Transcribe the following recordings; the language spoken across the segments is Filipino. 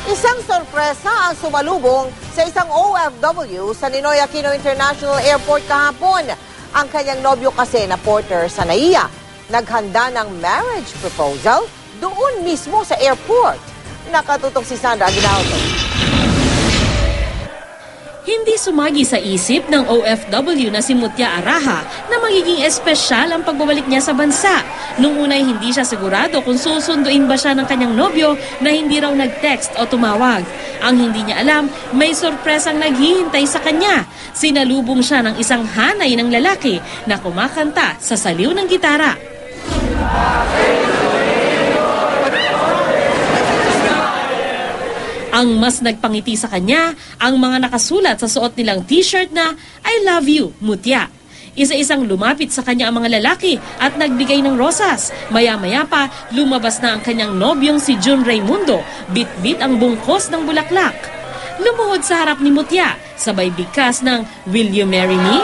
Isang sorpresa ang sumalubong sa isang OFW sa Ninoy Aquino International Airport kahapon. Ang kanyang nobyo kasi na Porter Sanaya naghanda ng marriage proposal doon mismo sa airport. Nakatutok si Sandra Aguinaldo. Hindi sumagi sa isip ng OFW na si Mutya Araha na magiging espesyal ang pagbabalik niya sa bansa. Nung unay hindi siya sigurado kung susunduin ba siya ng kanyang nobyo na hindi raw nag-text o tumawag. Ang hindi niya alam, may sorpresang naghihintay sa kanya. Sinalubong siya ng isang hanay ng lalaki na kumakanta sa saliw ng gitara. Ang mas nagpangiti sa kanya, ang mga nakasulat sa suot nilang t-shirt na I love you, Mutya. Isa-isang lumapit sa kanya ang mga lalaki at nagbigay ng rosas. Maya-maya pa, lumabas na ang kanyang nobyong si June Raimundo, bit-bit ang bungkos ng bulaklak. Lumuhod sa harap ni Mutya, sabay bigkas ng Will you marry me?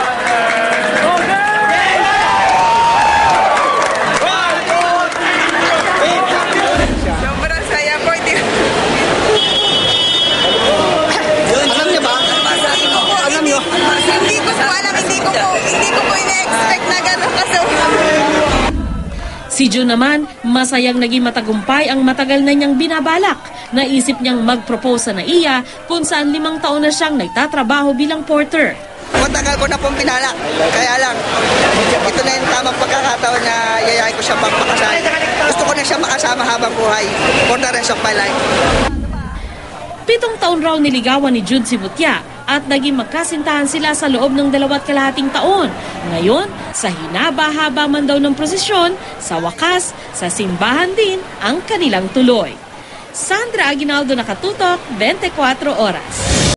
Si June naman, masayang naging matagumpay ang matagal na niyang binabalak. Naisip niyang mag-propose sa Naiya kung saan 5 taon na siyang nagtatrabaho bilang porter. Matagal ko na pong pinalak, kaya lang, ito na yung tamang pagkakataon na yayain ko siya magpakasal. Gusto ko na siya makasama habang buhay for the rest of my life. 7 taon raw niligawan ni Jude si Mutya at naging magkasintahan sila sa loob ng 2.5 taon. Ngayon, sa hinaba-haba man daw ng prosesyon, sa wakas, sa simbahan din ang kanilang tuloy. Sandra Aguinaldo, Nakatutok, 24 Oras.